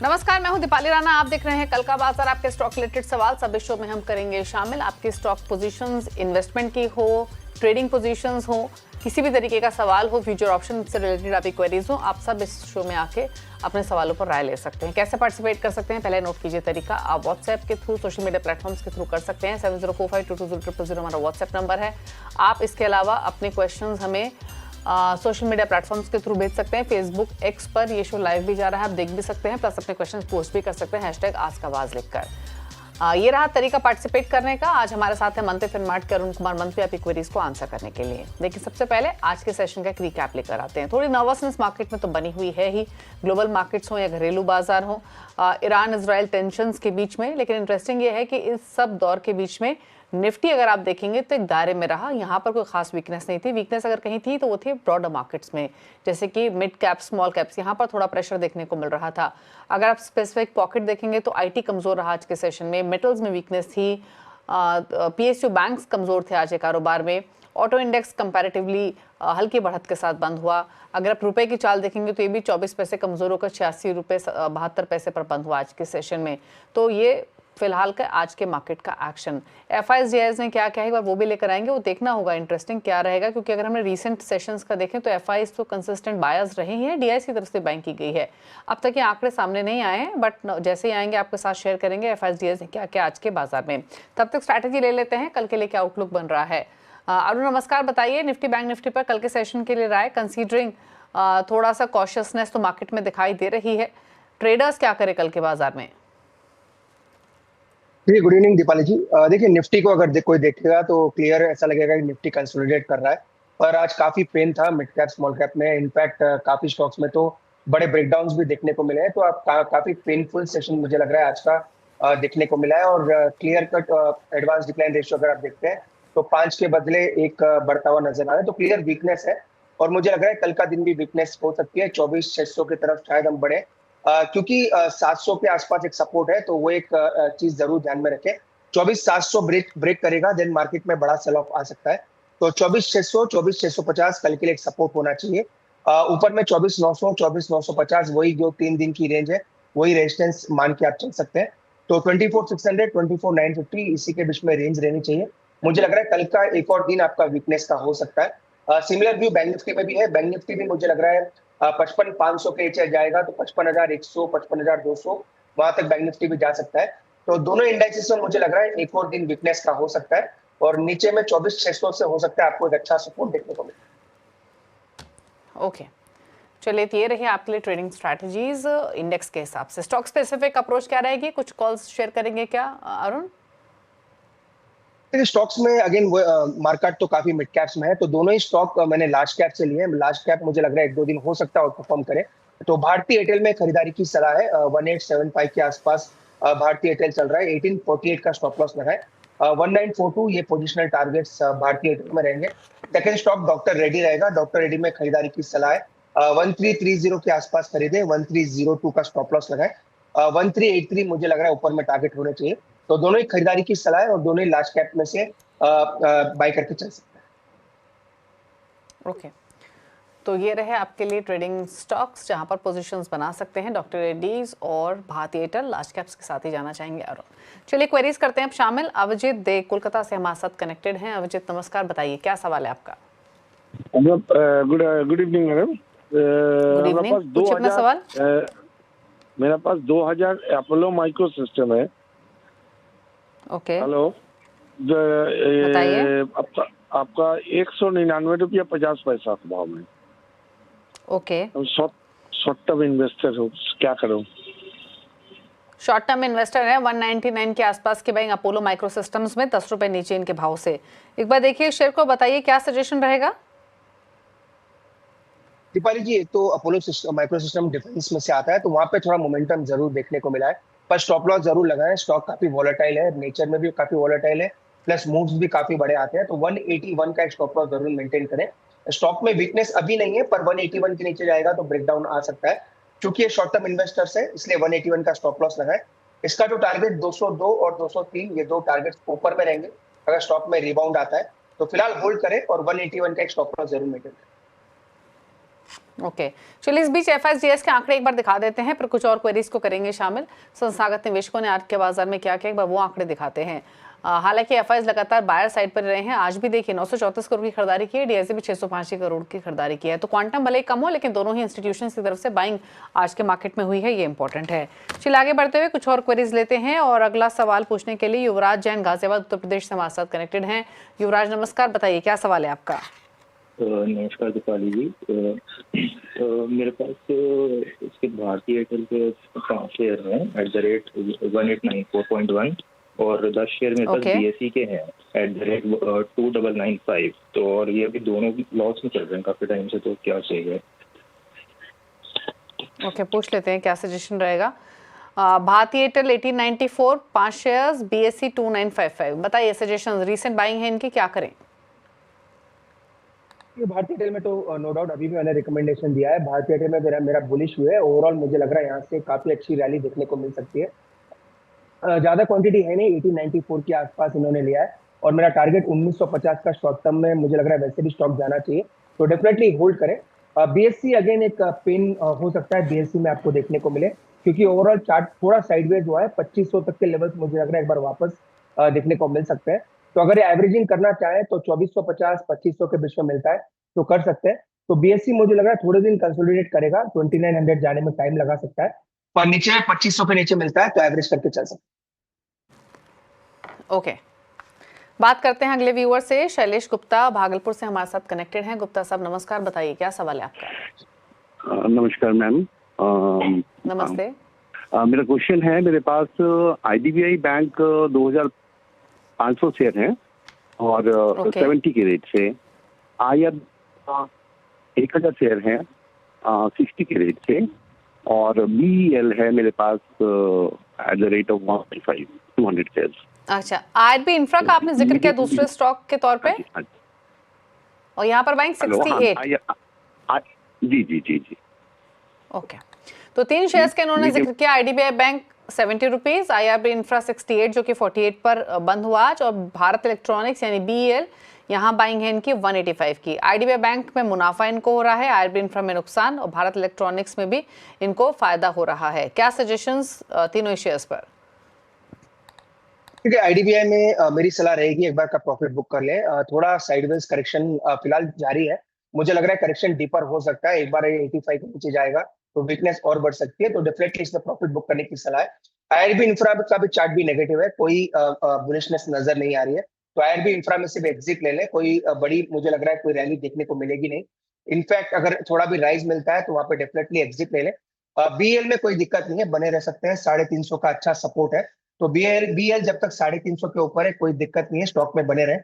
नमस्कार, मैं हूं दीपाली राणा। आप देख रहे हैं कल का बाजार। आपके स्टॉक रिलेटेड सवाल सब इस शो में हम करेंगे शामिल। आपकी स्टॉक पोजीशंस, इन्वेस्टमेंट की हो, ट्रेडिंग पोजीशंस हो, किसी भी तरीके का सवाल हो, फ्यूचर ऑप्शन से रिलेटेड आपकी क्वेरीज हो, आप सब इस शो में आके अपने सवालों पर राय ले सकते हैं। कैसे पार्टिसिपेट कर सकते हैं, पहले नोट कीजिए तरीका। आप व्हाट्सएप के थ्रू, सोशल मीडिया प्लेटफॉर्म्स के थ्रू कर सकते हैं। 7045220000 हमारा व्हाट्सएप नंबर है। आप इसके अलावा अपने क्वेश्चंस हमें सोशल मीडिया प्लेटफॉर्म्स के थ्रू भेज सकते हैं। फेसबुक एक्स पर ये शो लाइव भी जा रहा है, आप देख भी सकते हैं, प्लस अपने क्वेश्चन पोस्ट भी कर सकते हैं #आस्क-आवाज लिखकर। ये रहा तरीका पार्टिसिपेट करने का। आज हमारे साथ है मंत्री फिनमार्ट के अरुण कुमार मंत्री, आपकी क्वेरीज को आंसर करने के लिए। देखिए, सबसे पहले आज के सेशन का एक रिकैप लेकर आते हैं। थोड़ी नर्वसनेस मार्केट में तो बनी हुई है ही, ग्लोबल मार्केट्स हो या घरेलू बाजार हो, ईरान इजराइल टेंशंस के बीच में। लेकिन इंटरेस्टिंग ये है कि इस सब दौर के बीच में निफ्टी अगर आप देखेंगे तो एक दायरे में रहा। यहाँ पर कोई खास वीकनेस नहीं थी। वीकनेस अगर कहीं थी तो वो थी ब्रॉडर मार्केट्स में, जैसे कि मिड कैप्स, स्मॉल कैप्स, यहाँ पर थोड़ा प्रेशर देखने को मिल रहा था। अगर आप स्पेसिफिक पॉकेट देखेंगे तो आईटी कमजोर रहा आज के सेशन में, मेटल्स में वीकनेस थी, पीएसयू बैंक्स कमजोर थे आज के कारोबार में। ऑटो इंडेक्स कंपैरेटिवली हल्की बढ़त के साथ बंद हुआ। अगर आप रुपए की चाल देखेंगे तो ये भी 24 पैसे कमजोर होकर 86 रुपये 72 पैसे पर बंद हुआ आज के सेशन में। तो ये फिलहाल का आज के मार्केट का एक्शन। एफआईएस ने क्या क्या है, एक बार वो भी लेकर आएंगे। वो देखना होगा इंटरेस्टिंग क्या रहेगा, क्योंकि अगर हमने रीसेंट सेशंस का देखें तो एफआईएस तो कंसिस्टेंट बायर्स रहे ही हैं, डीआईएस की तरफ से बाइंग की गई है। अब तक ये आंकड़े सामने नहीं आए हैं, बट जैसे ही आएंगे आपके साथ शेयर करेंगे एफआईएस डीआईएस ने क्या क्या आज के बाजार में। तब तक स्ट्रैटेजी ले लेते हैं, कल के लिए क्या आउटलुक बन रहा है। अरुण नमस्कार, बताइए निफ्टी बैंक निफ्टी पर कल के सेशन के लिए राय, कंसीडरिंग थोड़ा सा कॉशियसनेस तो मार्केट में दिखाई दे रही है। ट्रेडर्स क्या करें कल के बाजार में? जी, गुड इवनिंग दीपाली जी। देखिए, निफ्टी को अगर कोई देखेगा तो क्लियर ऐसा लगेगा कि निफ्टी कंसोलिडेट कर रहा है। और आज काफी पेन था मिड कैप स्मॉल कैप में। इनफैक्ट काफी स्टॉक्स में तो बड़े ब्रेकडाउन्स भी देखने को मिले हैं। तो आप काफी पेनफुल सेशन मुझे लग रहा है आज का देखने को मिला है। और clear cut advance decline ratio अगर आप देखते हैं तो 5 के बदले 1 बढ़ता हुआ नजर आ रहा है। तो क्लियर वीकनेस है और मुझे लग रहा है कल का दिन भी वीकनेस हो सकती है। 24,600 की तरफ शायद हम बढ़े, क्योंकि 700 के आसपास एक सपोर्ट है। तो वो एक चीज जरूर ध्यान में रखें। 24,700 ब्रेक करेगा देन मार्केट में बड़ा सेल ऑफ आ सकता है। तो 24,600 24,650 कल के लिए एक सपोर्ट होना चाहिए। ऊपर में 24,900 24,950 वही जो 3 दिन की रेंज है, वही रेजिस्टेंस मान के आप चल सकते हैं। तो 24,600 24,950 इसी के बीच में रेंज रहनी चाहिए। मुझे लग रहा है कल का एक और दिन आपका वीकनेस का हो सकता है। सिमिलर व्यू बैंक निफ्टी में भी है। बैंक निफ्टी भी मुझे लग रहा है 55,500 के नीचे जाएगा तो 55,100 55,200 वहां तक बैंक निफ्टी भी जा सकता है। तो दोनों इंडेक्सेस में मुझे लग रहा है एक और दिन वीकनेस का हो सकता है। और नीचे में 24,600 से हो सकता है आपको एक अच्छा सपोर्ट देखने को मिले। ओके, चलिए, तो ये रही आपके लिए ट्रेडिंग स्ट्रैटेजीज इंडेक्स के हिसाब से। स्टॉक स्पेसिफिक अप्रोच क्या रहेगी, कुछ कॉल्स शेयर करेंगे क्या अरुण? स्टॉक्स में अगेन मार्केट तो काफी मिड कैप्स में है। तो दोनों ही स्टॉक मैंने लार्ज कैप से लिए हैं। लार्ज कैप मुझे लग रहा है एक दो दिन हो सकता है आउट परफॉर्म करे। तो भारतीय एयरटेल में खरीदारी की सलाह है। 1875 के आसपास भारतीय एयरटेल चल रहा है। 1848 का स्टॉप लॉस लगा है। 1942 ये पोजिशनल टारगेट्स भारतीय एयरटेल में रहेंगे। सेकंड स्टॉक डॉक्टर रेड्डी रहेगा। डॉक्टर रेड्डी में खरीदारी की सलाह है। 1330 के आसपास खरीदे। 1302 का स्टॉप लॉस लगा है। 1383 मुझे लग रहा है ऊपर में टारगेट होने चाहिए। तो दोनों ही खरीदारी की सलाह है और दोनों ही लार्ज कैप में से बाय करके चल सकते हैं। ओके, तो ये रहे आपके लिए ट्रेडिंग स्टॉक्स जहां पर पोजीशंस बना सकते हैं। डॉक्टर रेड्डीज और भारतीय एयरटेल लार्ज कैप्स के साथ ही जाना चाहेंगे अरुण। चलिए, क्वेरीज करते हैं अब शामिल। अविजित दे कोलकाता से हमारे साथ कनेक्टेड हैं। अविजित नमस्कार, बताइए क्या सवाल है आपका? Good evening madam. Good evening, कुछ अपना सवाल। मेरे पास 2000 अपोलो माइक्रो सिस्टम है। ओके, हेलो, बताइए। आपका 199 रुपया 50 पैसा भाव में। ओके, शॉर्ट टर्म इन्वेस्टर हो, क्या करूं? शॉर्ट टर्म इन्वेस्टर है। 199 के आसपास की बाइंग अपोलो माइक्रो सिस्टम्स में, 10 रुपए नीचे इनके भाव से। एक बार देखिए शेयर को, बताइए क्या सजेशन रहेगा। दीपाली जी, एक तो अपोलो माइक्रो सिस्टम डिफेंस में से आता है, तो वहां पे थोड़ा मोमेंटम जरूर देखने को मिला है। पर स्टॉप लॉस जरूर लगा है। स्टॉक काफी वॉलेटाइल है, नेचर में भी काफी वॉलेटाइल है, प्लस मूव्स भी काफी बड़े आते हैं। तो 181 का एक स्टॉप लॉस जरूर मेंटेन करें। स्टॉक में वीकनेस अभी नहीं है, पर 181 के नीचे जाएगा तो ब्रेकडाउन आ सकता है। क्योंकि ये शॉर्ट टर्म इन्वेस्टर्स है, इसलिए 181 का स्टॉप लॉस लगा है। इसका जो टारगेट 202 और 203, ये दो टारगेट ऊपर में रहेंगे अगर स्टॉक में रिबाउंड आता है। तो फिलहाल होल्ड करें और 181 का एक स्टॉप लॉस जरूर मेंटेन करें। ओके, चलिए इस बीच एफआईजीएस के आंकड़े एक बार दिखा देते हैं, फिर कुछ और क्वेरीज को करेंगे शामिल। संस्थागत निवेशकों ने आज के बाजार में क्या किया, एक बार वो आंकड़े दिखाते हैं। हालांकि एफआईज लगातार बायर साइड पर रहे हैं। आज भी देखिए 934 करोड़ की खरीदारी की है, डीएसए भी 685 करोड़ की खरीदारी की है। तो क्वांटम भले ही कम हो, लेकिन दोनों ही इंस्टीट्यूशन की तरफ से बाइंग आज के मार्केट में हुई है, ये इंपॉर्टेंट है। चलिए आगे बढ़ते हुए कुछ और क्वेरीज लेते हैं और अगला सवाल पूछने के लिए युवराज जैन गाजियाबाद उत्तर प्रदेश से हमारे साथ कनेक्टेड हैं। युवराज नमस्कार, बताइए क्या सवाल है आपका। नमस्कार दीपाली जी। मेरे पास इसके भारतीय एयरटेल के 5 शेयर हैं @1894.1 और 10 शेयर में Okay. बीएसई के हैं @2995। तो और ये अभी दोनों लॉस में चल रहे हैं काफी टाइम से, तो क्या चाहिए? ओके, पूछ लेते हैं क्या सजेशन रहेगा। भारतीय एयरटेल 1894 5 शेयर्स, बीएसई 2955, बताइए सजेशन। रीसेंट बाइंग है इनकी, क्या करें? ये भारतीय एयरटेल में तो नो डाउट अभी भी मैंने रिकमेंडेशन दिया है। भारतीय एयरटेल में मेरा बुलिश हुआ है। ओवरऑल मुझे लग रहा है यहाँ से काफी अच्छी रैली देखने को मिल सकती है। ज्यादा क्वांटिटी है नहीं, 1894 के आसपास इन्होंने लिया है और मेरा टारगेट 1950 का शॉर्ट टर्म में मुझे लग रहा है वैसे भी स्टॉक जाना चाहिए, तो डेफिनेटली होल्ड करें। बीएससी अगेन एक पेन हो सकता है बीएससी में आपको देखने को मिले, क्योंकि ओवरऑल चार्ट थोड़ा साइडवेज हुआ है। 2500 तक के लेवल्स मुझे लग रहा है एक बार वापस देखने को मिल सकते हैं। तो अगर ये एवरेजिंग करना चाहे तो 2450 2500 के बीच में मिलता है तो कर सकते हैं। तो बीएससी मुझे लग रहा है थोड़े दिन कंसोलिडेट करेगा, 2900 जाने में टाइम लगा सकता है, पर नीचे 2500 के नीचे मिलता है तो एवरेज करके चल सकते हैं। ओके, बात करते हैं अगले व्यूअर से। शैलेश गुप्ता भागलपुर से हमारे साथ कनेक्टेड हैं। गुप्ता साहब नमस्कार, बताइए क्या सवाल है आपका। नमस्कार मैम। नमस्ते। मेरा क्वेश्चन है, मेरे पास आईडीबीआई बैंक 2500 शेयर हैं और 70 के रेट से। आईआर 1000 शेयर हैं 60 के रेट से और बीईएल है मेरे पास @135 200 शेयर्स। अच्छा, आरबी इंफ्रा का आपने जिक्र किया दूसरे स्टॉक के तौर पे, और यहाँ पर बाइंग 68। जी जी जी जी। ओके, तो 3 शेयर्स का इन्होंने जिक्र किया। IDBI bank 70 rupees, IRB infra 68 जो कि 48 पर बंद हुआ आज, और भारत इलेक्ट्रॉनिक्स यानी बीईएल यहाँ बाइंग है इनकी 185 की। आईडीबीआई बैंक में मुनाफा इनको हो रहा है, आईआरबी इंफ्रा में नुकसान, और भारत इलेक्ट्रॉनिक्स में भी इनको फायदा हो रहा है। क्या सजेशंस तीनों शेयर्स पर? ठीक है, आईडीबीआई में मेरी सलाह रहेगी एक बार का प्रॉफिट बुक कर ले। थोड़ा साइडवेज करेक्शन फिलहाल जारी है, मुझे लग रहा है करेक्शन डीपर हो सकता है। एक बार 85 के नीचे जाएगा तो वीकनेस और बढ़ सकती है, तो डेफिनेटली इसमें प्रॉफिट बुक करने की सलाह है। आईआरबी इंफ्रा का भी चार्ट भी नेगेटिव है, कोई बुलिशनेस नजर नहीं आ रही है, तो आईआरबी इंफ्रा में सिर्फ एग्जिट ले ले। कोई बड़ी मुझे लग रहा है कोई रैली देखने को मिलेगी नहीं। इनफैक्ट अगर थोड़ा भी राइज मिलता है तो वहां पे डेफिनेटली एग्जिट ले ले। बीएल में कोई दिक्कत नहीं है, बने रह सकते हैं, 350 का अच्छा सपोर्ट है, तो बीएल जब तक 350 के ऊपर है कोई दिक्कत नहीं है, स्टॉक में बने रहे।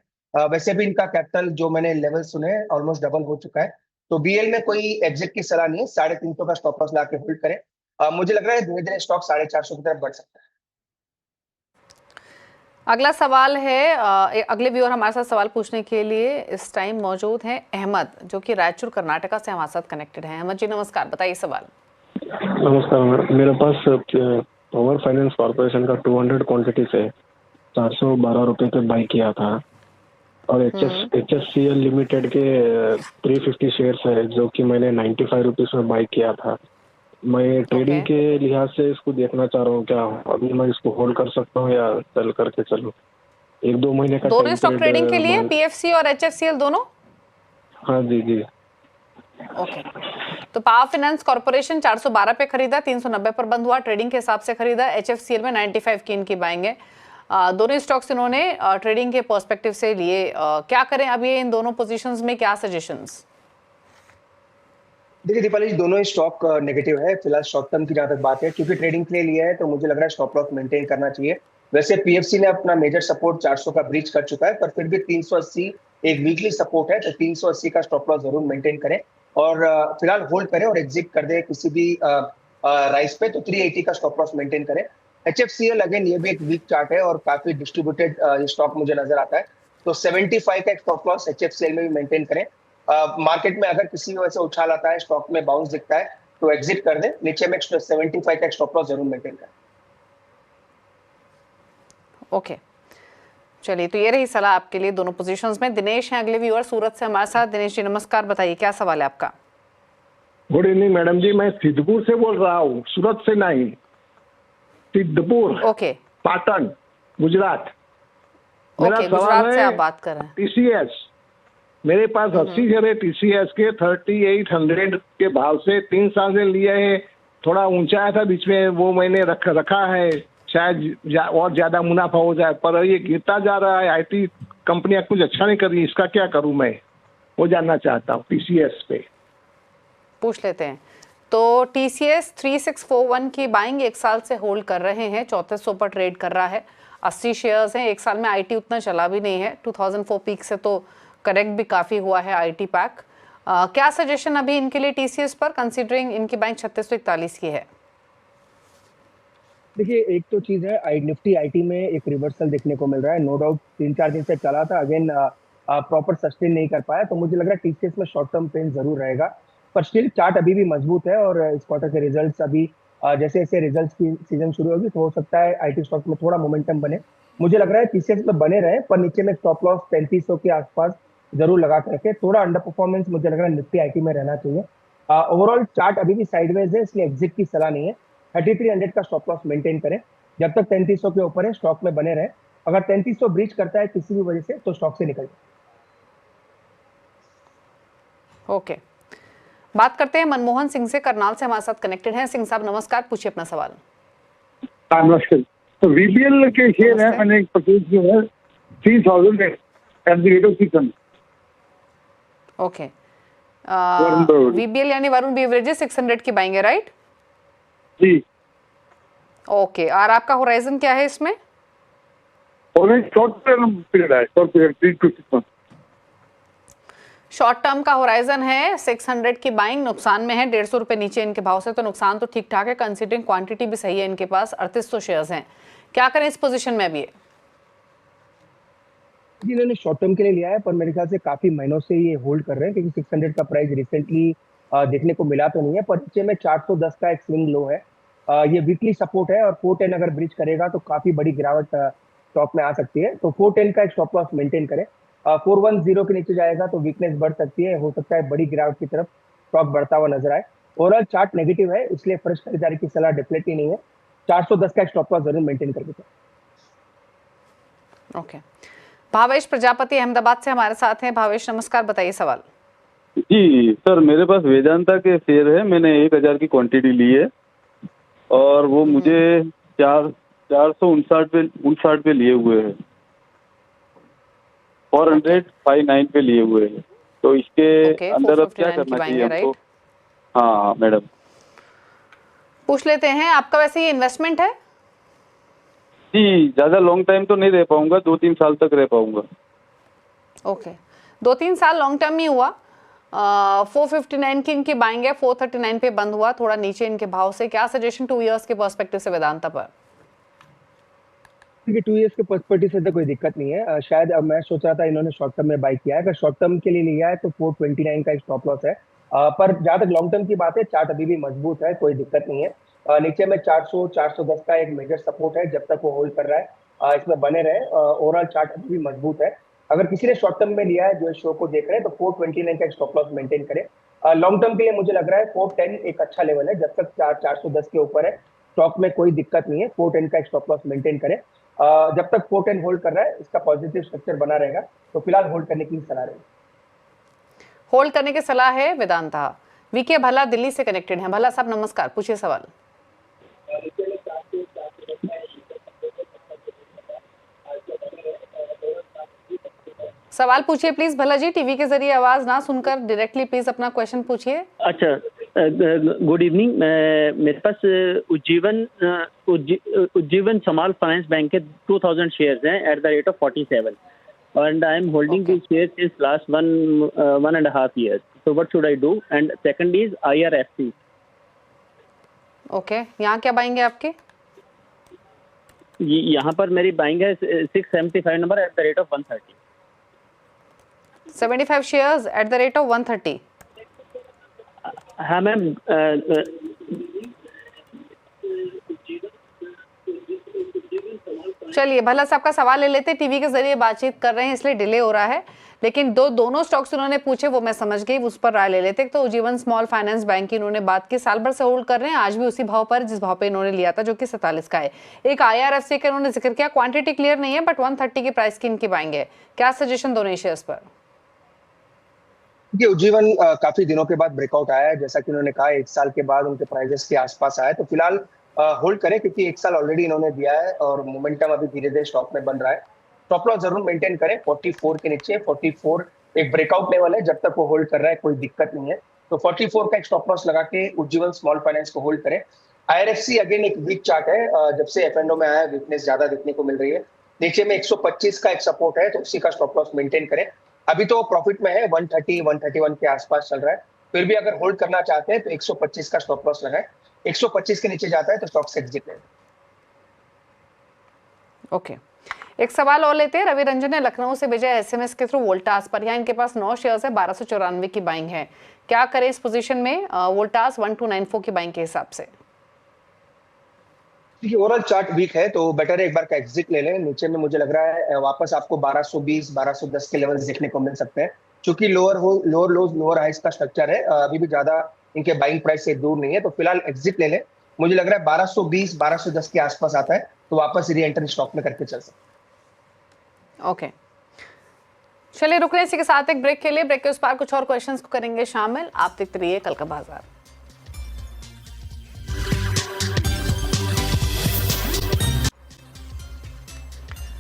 वैसे भी इनका कैपिटल जो मैंने लेवल सुने ऑलमोस्ट डबल हो चुका है, तो बीएल में कोई एग्जिट की सलाह नहीं है। 350 का स्टॉप लॉस लाके होल्ड करें। मुझे लग रहा है धीरे धीरे स्टॉक 450 की तरफ बढ़ सकता है। अगला सवाल है, अगले व्यूअर हमारे साथ सवाल पूछने के लिए इस टाइम मौजूद हैं अहमद, जो कि रायचूर कर्नाटका से हमारे साथ कनेक्टेड हैं। अहमद जी नमस्कार, बताइए सवाल। नमस्कार, मेरे पास पावर फाइनेंस कॉर्पोरेशन का 200 क्वांटिटी से 412 रुपए पे बाई किया था, और HFCL लिमिटेड के 350 शेयर्स है जो कि मैंने 95 रुपीज में बाई किया था। मैं ट्रेडिंग के लिहाज से इसको देखना चाह रहा हूँ, क्या अभी मैं इसको होल्ड कर सकता हूँ या सेल करके चलूँ? 1-2 महीने का दोनों स्टॉक ट्रेडिंग के लिए PFC और HFCL दोनों? हाँ जी जी। ओके, तो पावर फाइनेंस कॉर्पोरेशन 412 पे खरीदा, 390 पर बंद हुआ, ट्रेडिंग के हिसाब से खरीदा। HFCL में 95 की इनकी बाइंग है। दोनों स्टॉक्स इन्होंने ट्रेडिंग के पर्सपेक्टिव से लिए। क्या करें अब ये इन दोनों पोजीशंस में, क्या सजेशंस? देखिए दीपाली जी, दोनों ही स्टॉक नेगेटिव है फिलहाल शॉर्ट टर्म की जहां तक बात है, क्योंकि ट्रेडिंग के लिए लिया है तो मुझे लग रहा है स्टॉप लॉस मेंटेन करना चाहिए। वैसे पीएफसी ने अपना मेजर सपोर्ट 400 का ब्रीच कर चुका है, पर फिर भी 380 एक वीकली सपोर्ट है, तो 380 का स्टॉप लॉस जरूर मेंटेन करें और फिलहाल होल्ड करें और एग्जिट कर दे किसी भी राइस पे, तो 380 का स्टॉप लॉस मेंटेन करें। HFCL अगेन ये भी एक वीक चार्ट है और काफी डिस्ट्रीब्यूटेड स्टॉक मुझे नजर आता है, तो 75 का स्टॉप लॉस HFCL में भी मेंटेन करें। मार्केट में अगर किसी वजह से उछाल आता है, स्टॉक में बाउंस दिखता है तो एग्जिट कर दें, नीचे में 75 का स्टॉप लॉस जरूर मेंटेन करें। ओके, चलिए, तो ये रही सलाह आपके लिए दोनों पोजीशंस में। दिनेश हैं अगले व्यूअर सूरत से हमारे साथ। दिनेश जी नमस्कार, बताइए क्या सवाल है आपका। गुड इवनिंग मैडम जी, मैं सिद्धपुर से बोल रहा हूँ, सूरत से नहीं, सिद्धपुर, ओके पाटन, गुजरात। मेरा ओके, सवाल गुजरात से है आप बात कर रहे हैं। टीसीएस। मेरे पास 80 शेयर है टीसीएस के, 3800 के भाव से 3 साल से लिए है। थोड़ा ऊंचा आया था बीच में, वो मैंने रखा है, शायद और ज्यादा मुनाफा हो जाए, पर ये गिरता जा रहा है। आईटी कंपनियां कुछ अच्छा नहीं कर रही, इसका क्या करूं मैं, वो जानना चाहता हूँ टीसीएस पे। पूछ लेते हैं। तो टीसीएस 3641 की बाइंग 1 साल से होल्ड कर रहे हैं, 3400 पर ट्रेड कर रहा है, 80 शेयर्स हैं। 1 साल में आईटी उतना चला भी नहीं है, 2004 पीक से तो करेक्ट भी काफ़ी हुआ है आईटी पैक। क्या सजेशन अभी इनके लिए टीसीएस पर, कंसीडरिंग इनकी बैंक 3641 की है? देखिए, एक तो चीज़ है, निफ्टी आईटी में एक रिवर्सल देखने को मिल रहा है, नो डाउट 3-4 दिन से चला था, अगेन प्रॉपर सस्टेन नहीं कर पाया, तो मुझे लग रहा है टीसीएस में शॉर्ट टर्म पेन जरूर रहेगा, पर स्टिल चार्ट अभी भी मजबूत है। और इस क्वार्टर के रिजल्ट्स अभी जैसे जैसे रिजल्ट्स की सीजन शुरू होगी तो हो सकता है आईटी स्टॉक में थोड़ा मोमेंटम बने। मुझे लग रहा है टीसीएस में बने रहे, पर नीचे में स्टॉप लॉस 3500 के आसपास जरूर लगा कर रखे। थोड़ा अंडर परफॉर्मेंस मुझे लग रहा है निफ्टी आईटी में रहना चाहिए। ओवरऑल चार्ट अभी भी साइडवेज है, इसलिए एग्जिट की सलाह नहीं है। 3300 का स्टॉप लॉस मेंटेन करें, जब तक 3300 के ऊपर है स्टॉक में बने रहे। अगर 3300 ब्रीच करता है किसी भी वजह से तो स्टॉक से निकल जाए। ओके, बात करते हैं मनमोहन सिंह से, करनाल से हमारे साथ कनेक्टेड हैं। सिंह साहब नमस्कार, पूछिए अपना सवाल। नमस्कार। तो वीबीएल के शेयर है, मैंने एक परचेज किया है 3000 at the rate of 600। Okay, VBL यानी वरुण बेवरेजेस 600 की बाइंग है, राइट? जी। ओके, और आपका होराइजन क्या है इसमें? और शॉर्ट टर्म पीरियड है, short period 3 to 6 months। Short term का होराइजन है, 600 की बाइंग, नुकसान में है 150 रुपए नीचे इनके भाव से, तो नुकसान तो ठीक ठाक है, कंसीडरिंग क्वांटिटी भी सही है इनके पास, 3800 शेयर्स हैं। क्या करें इस पोजीशन में अभी? इन्होंने शॉर्ट टर्म के लिए लिया है, पर मेरे ख्याल से काफी महीनों से ये होल्ड कर रहे हैं, क्योंकि 600 का प्राइस रिसेंटली देखने को मिला तो नहीं है, पर नीचे में 410 का एक स्विंग लो है। ये वीकली सपोर्ट है, और 410 अगर ब्रीच करेगा तो काफी बड़ी गिरावट स्टॉक में आ सकती है, तो 410 का एक स्टॉप लॉस मेंटेन करें। 410 के नीचे जाएगा तो वीकनेस बढ़ सकती है, हो सकता है बड़ी गिरावट की तरफ स्टॉक बढ़ता हुआ नजर आए। ओवरऑल चार्ट नेगेटिव है, इसलिए फ्रेश खरीदारी की सलाह डेफिनेटली नहीं है। 410 का एक स्टॉप लॉस जरूर मेंटेन करके। ओके, भावेश प्रजापति अहमदाबाद से हमारे साथ हैं। भावेश नमस्कार, बताइए सवाल। जी सर, मेरे पास वेदांता के शेयर है, मैंने 1000 की क्वांटिटी ली है, और वो मुझे 459 पे लिए हुए हैं, 459 पे लिए हुए हैं, तो इसके अंदर अब क्या करना चाहिए हमको? हाँ मैडम। पूछ लेते हैं, आपका वैसे ये इन्वेस्टमेंट है? जी, ज्यादा लॉन्ग टाइम तो नहीं रह पाऊंगा, 2-3 साल तक रह पाऊंगा। ओके, 2-3 साल लॉन्ग टर्म ही हुआ। 459 की इनकी बाइंग है, 439 पे बंद हुआ, थोड़ा नीचे इनके भाव से। क्या सजेशन 2 इयर्स के पर्सपेक्टिव से वेदांता पर? देखिए, 2 इयर्स के पर्सपेक्टिव से तो कोई दिक्कत नहीं है। शायद अब मैं सोच रहा था इन्होंने शॉर्ट टर्म में बाई किया है, अगर शॉर्ट टर्म के लिए लिया है तो 429 का एक स्टॉप लॉस है। पर जहां तक लॉन्ग टर्म की बात है, चार्ट अभी भी मजबूत है, कोई दिक्कत नहीं है। नीचे में 400-410 का एक मेजर सपोर्ट है, जब तक वो होल्ड कर रहा है इसमें बने रहे। ओवरऑल चार्ट अभी भी मजबूत है। अगर किसी ने शॉर्ट टर्म में लिया है, जो इस शो को देख रहे हैं, तो 429 का एक स्टॉप लॉस मेंटेन करें। लॉन्ग टर्म के लिए मुझे लग रहा है 410 एक अच्छा लेवल है, जब तक 410 के ऊपर है स्टॉक में कोई दिक्कत नहीं है। 410 का एक स्टॉप लॉस मेंटेन करें। जब तक 410 होल्ड कर रहा है, इसका पॉजिटिव स्ट्रक्चर बना रहेगा, तो फिलहाल होल्ड करने की सलाह रहेगी। होल्ड करने की सलाह है वेदांता। वीके भला दिल्ली से कनेक्टेड हैं। भला साहब नमस्कार, पूछिए सवाल। सवाल पूछिए प्लीज भला जी, टीवी के जरिए आवाज ना सुनकर डायरेक्टली प्लीज अपना क्वेश्चन पूछिए। अच्छा, गुड इवनिंग। मेरे पास उज्जीवन स्मॉल फाइनेंस बैंक के 2000 शेयर्स हैं at the rate of 47, and I am holding these shares since last 1.5 years. So what should I do? And second is IRFC. Okay, यहाँ क्या buying है आपकी? यहाँ पर मेरी बाइंग है 675 number at the rate of 130। 75 shares at the rate of 130। हाँ ma'am, चलिए भला से आपका सवाल ले लेते, टीवी के जरिए बातचीत कर रहे हैं इसलिए डिले हो रहा है, लेकिन दोनों स्टॉक्स उन्होंने पूछे वो मैं समझ गई, उस पर राय ले लेते। तो उज्जीवन स्मॉल फाइनेंस बैंक की उन्होंने बात की, साल भर से होल्ड कर रहे हैं, आज भी उसी भाव पर जिस भाव पे इन्होंने लिया था जो कि 47 का है। एक IRFC का उन्होंने जिक्र किया, क्वांटिटी क्लियर नहीं है बट 130 की प्राइस की इनकी बाइंग है। क्या सजेशन दोनों शेयर्स पर? ये उज्जीवन काफी दिनों के बाद ब्रेकआउट आया है, जैसा कि उन्होंने कहा 1 साल के बाद उनके प्राइजेस के आसपास आया, तो फिलहाल होल्ड करें क्योंकि 1 साल ऑलरेडी इन्होंने दिया है और मोमेंटम अभी धीरे धीरे स्टॉक में बन रहा है। स्टॉप लॉस जरूर मेंटेन करें 44 के नीचे। 44 एक ब्रेकआउट लेवल है, जब तक वो होल्ड कर रहा है कोई दिक्कत नहीं है, तो 44 का एक स्टॉप लॉस लगा के उज्जीवन स्मॉल फाइनेंस को होल्ड करें। IRFC अगेन एक वीक चार्ट है, जब से F&O में आया वीकनेस ज्यादा देखने को मिल रही है। नीचे में 125 का एक सपोर्ट है, तो उसी का स्टॉप लॉस मेंटेन करें। अभी तो प्रॉफिट में है, 130 131 के आसपास चल रहा है, फिर भी अगर होल्ड करना चाहते हैं तो 125 का स्टॉप लॉस लगाएं। 125 के नीचे जाता है तो स्टॉक से एग्जिट लें। ओके, एक सवाल और लेते हैं। रवि रंजन ने लखनऊ से भेजा SMS के थ्रू वोल्टास पर, यहाँ इनके पास 9 शेयर्स है, 1294 की बाइंग है, क्या करें इस पोजीशन में वोल्टास 1294 की बाइंग के हिसाब से? देखिए ओवरऑल चार्ट वीक है तो बेटर है एक बार का एग्जिट ले लें। नीचे में मुझे लग रहा है वापस आपको 1220 1210 के लेवल्स देखने को मिल सकते हैं, क्योंकि लोअर लोज लोअर हाइस का स्ट्रक्चर है, अभी भी ज्यादा इनके बाइंग प्राइस से दूर नहीं है, तो फिलहाल एग्जिट ले लें। मुझे लग रहा है 1220 1210 के आसपास आता है तो वापस री एंटर स्टॉक में करके चल सकते। ओके, चलिए रुक रहे हैं इसी के साथ एक ब्रेक के लिए। ब्रेक के उस पार कुछ और क्वेश्चंस को करेंगे शामिल। आप देखते रहिए कल का बाजार।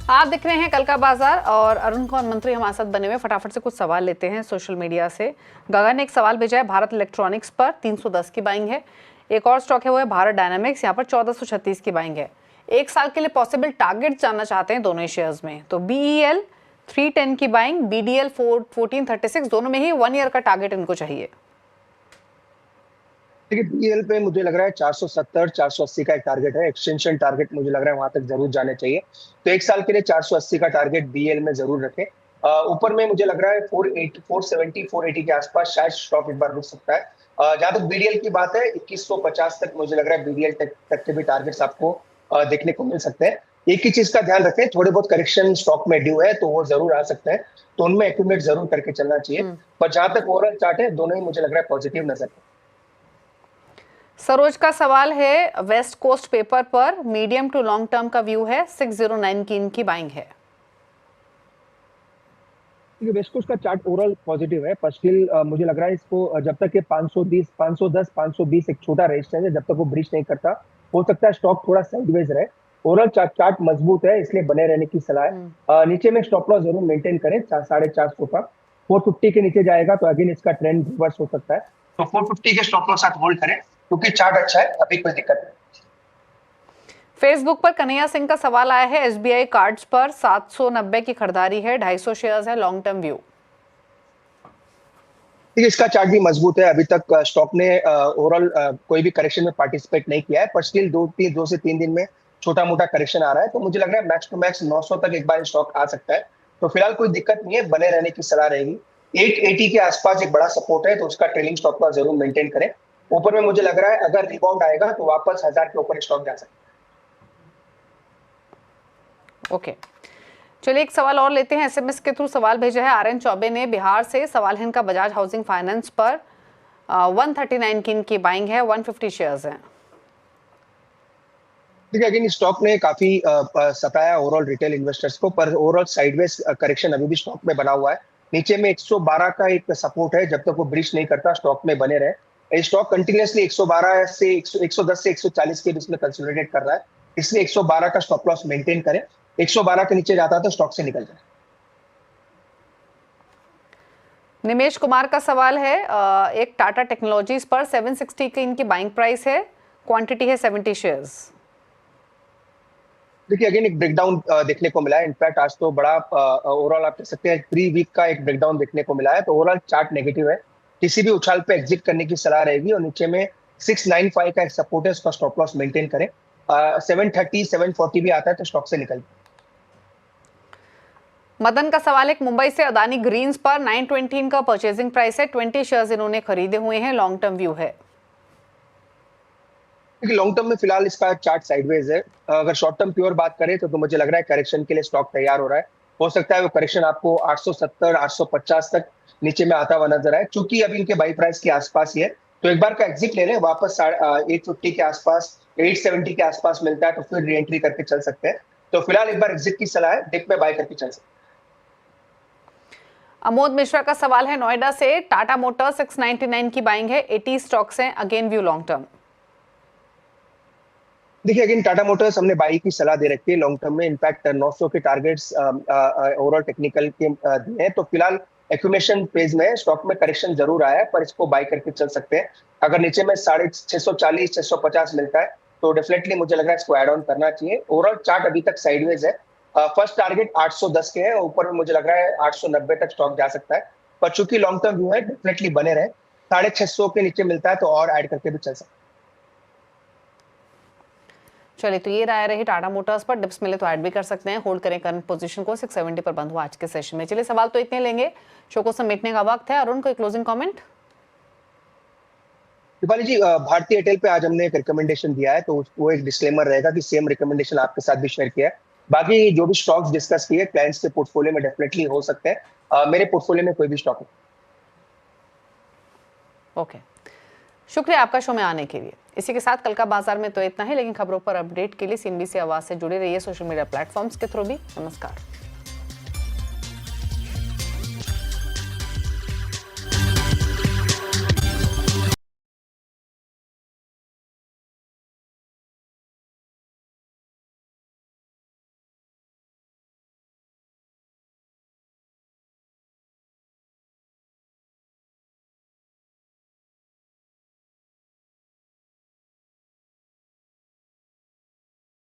आप देख रहे हैं कल का बाजार और अरुण कौर मंत्री हमारे साथ बने हुए। फटाफट से कुछ सवाल लेते हैं सोशल मीडिया से। गगन ने एक सवाल भेजा है, भारत इलेक्ट्रॉनिक्स पर 310 की बाइंग है। एक और स्टॉक है वो है भारत डायनामिक्स, यहाँ पर 1436 की बाइंग है। 1 साल के लिए पॉसिबल टारगेट जानना चाहते हैं दोनों शेयर्स में, तो BEL 310 की बाइंग, BDL 1436, दोनों में ही 1 ईयर का टारगेट इनको चाहिए। देखिए BEL पे मुझे लग रहा है 470 480 का एक टारगेट है, एक्सटेंशन टारगेट मुझे लग रहा है वहां तक जरूर जाने चाहिए, तो 1 साल के लिए 480 का टारगेट BEL में जरूर रखें। ऊपर में मुझे लग रहा है 470 480 के आसपास शायद स्टॉक एक बार रुक सकता है। जहां तक BDL की बात है 2150 तक मुझे लग रहा है BDL तक के भी टारगेट्स आपको देखने को मिल सकते हैं। एक ही चीज का ध्यान रखें, थोड़े बहुत करेक्शन स्टॉक में ड्यू है तो वो जरूर आ सकता है, तो उनमें एक्यूमुलेट जरूर करके चलना चाहिए। पर जहां तक ओवरऑल चार्ट है दोनों ही मुझे लग रहा है पॉजिटिव नजर है। सरोज का सवाल है, वेस्ट कोस्ट पेपर पर मीडियम टू लॉन्ग टर्म का व्यू है, 609 की इनकी बाइंग है। वेस्ट कोस्ट का चार्ट ओवरऑल पॉजिटिव है, पर स्टिल मुझे लग रहा है इसको जब तक ये 510 520 एक छोटा रेजिस्टेंस है, जब तक वो ब्रीच नहीं करता हो सकता है स्टॉक थोड़ा साइडवेज रहे। ओवरऑल चार्ट मजबूत है, इसलिए बने रहने की सलाह है। नीचे में स्टॉप लॉस जरूर मेंटेन करें 450 का। 450 के नीचे जाएगा तो अगेन इसका ट्रेंड रिवर्स हो सकता है, तो 450 के स्टॉप लॉस साथ होल्ड करें क्योंकि चार्ट अच्छा है, अभी कोई दिक्कत नहीं। फेसबुक पर कन्हैया सिंह का सवाल आया है, SBI कार्ड्स पर 790 की खरीदारी है, 250 शेयर्स है, लॉन्ग टर्म व्यू। इसका चार्ट भी मजबूत है, अभी तक स्टॉक ने ओवरऑल कोई भी करेक्शन में पार्टिसिपेट नहीं किया है, पर स्टिल 2 से 3 दिन में छोटा मोटा करेक्शन आ रहा है, तो मुझे लग रहा है मैक्स टू मैक्स 900 तक एक बार स्टॉक आ सकता है, तो फिलहाल कोई दिक्कत नहीं है, बने रहने की सलाह रहेगी। 880 के आसपास एक बड़ा सपोर्ट है, तो उसका ट्रेलिंग स्टॉप लॉस जरूर मेंटेन करें। ऊपर में मुझे लग रहा है अगर रिबाउंड आएगा तो वापस 1000 के ऊपर स्टॉक जा सकता है। ओके, चलिए एक सवाल और लेते हैं। SMS के थ्रू सवाल भेजा है RN चौबे ने बिहार से। सवाल है इनका बजाज हाउसिंग फाइनेंस पर 139 की इनकी बाइंग है, 150 शेयर्स हैं। देखिए अगेन स्टॉक ने काफी सताया ओवरऑल रिटेल इन्वेस्टर्स को, पर ओवरऑल साइडवेज करेक्शन अभी भी स्टॉक में बना हुआ है। नीचे में 112 का एक सपोर्ट है, जब तक वो ब्रीच नहीं करता स्टॉक में बने रहे। स्टॉक कंटिन्यूअसली 112 से 110 से 140 के बीच में कंसोलिडेट कर रहा है, इसलिए 112 का स्टॉप लॉस मेंटेन करें। 112 के नीचे जाता है तो स्टॉक से निकल जाए। निमेश कुमार का सवाल है, एक टाटा टेक्नोलॉजीज पर 760 की इनकी बाइंग प्राइस है, क्वांटिटी है 70 शेयर्स। देखिए अगेन एक ब्रेकडाउन देखने को मिला है, इनफैक्ट आज तो बड़ा ओवरऑल आप कह सकते हैं 3 वीक का एक ब्रेकडाउन देखने को मिला है, तो ओवरऑल चार्ट नेगेटिव है, किसी भी उछाल पे एग्जिट करने की सलाह रहेगी। और नीचे में 695 का एक सपोर्ट है, उसका स्टॉप लॉस मेंटेन करें। 730 740 भी आता है तो स्टॉक से निकल। मदन का सवाल है, मुंबई से अदानी ग्रीन्स पर 920 का परचेजिंग प्राइस है, 20 शेयर्स इन्होंने खरीदे हुए हैं, लॉन्ग टर्म व्यू है। क्योंकि लॉन्ग टर्म में फिलहाल इसका चार्ट साइडवेज है। अगर शॉर्ट टर्म प्योर बात करें तो मुझे लग रहा है करेक्शन के लिए स्टॉक तैयार हो रहा है। हो सकता है वो करेक्शन आपको 870 850 तक नीचे में आता हुआ नजर आए। चूंकि अभी इनके बाई प्राइस के आसपास ही है, तो एक बार का एग्जिट ले लें, वापस 850 के आसपास 870 के आसपास मिलता है तो फिर री एंट्री करके चल सकते हैं। तो फिलहाल एक बार एग्जिट की सलाह है, डिप में बाय करके चल सकते हैं। अमोद मिश्रा का सवाल है नोएडा से, टाटा मोटर्स 699 की बाइंग है, 80 स्टॉक्स हैं, अगेन व्यू लॉन्ग टर्म। देखिए अगेन टाटा मोटर्स हमने बाई की सलाह दे रखी है लॉन्ग टर्म में। इनफैक्ट 900 के टारगेट्स ओवरऑल टेक्निकल के दिए हैं, तो फिलहाल एक्यूमुलेशन फेज में स्टॉक में करेक्शन जरूर आया है, पर इसको बाय करके चल सकते हैं। अगर नीचे में 640 650 मिलता है तो डेफिनेटली मुझे लग रहा है इसको एड ऑन करना चाहिए। ओवरऑल चार्ट अभी तक साइडवेज है। फर्स्ट टारगेट 810 के है, ऊपर में मुझे लग रहा है 890 तक स्टॉक जा सकता है, पर चूंकि लॉन्ग टर्म व्यू है डेफिनेटली बने रहे। 650 के नीचे मिलता है तो और ऐड करके भी चल सकता है। चलिए, तो ये राय रही टाटा मोटर्स पर, डिप्स मिले तो ऐड भी कर सकते हैं। होल्ड करें करंट पोजीशन को। 670 पर बंद हुआ आज के सेशन में। चलिए, सवाल तो इतने लेंगे, शो को समेटने का वक्त है। अरुण, कोई क्लोजिंग कमेंट? दीपाली जी, भारतीय एयरटेल पे आज हमने एक रिकमेंडेशन दिया है, तो वो एक डिस्क्लेमर रहेगा कि सेम रिकमेंडेशन आपके साथ भी शेयर किया है। बाकी जो भी स्टॉक्स डिस्कस किए क्लाइंट्स के पोर्टफोलियो में डेफिनेटली हो सकते हैं। मेरे पोर्टफोलियो में कोई भी स्टॉक नहीं। ओके, शुक्रिया आपका शो में आने के लिए। इसी के साथ कल का बाजार में तो इतना ही, लेकिन खबरों पर अपडेट के लिए CNBC आवाज से जुड़े रहिए सोशल मीडिया प्लेटफॉर्म्स के थ्रू भी। नमस्कार।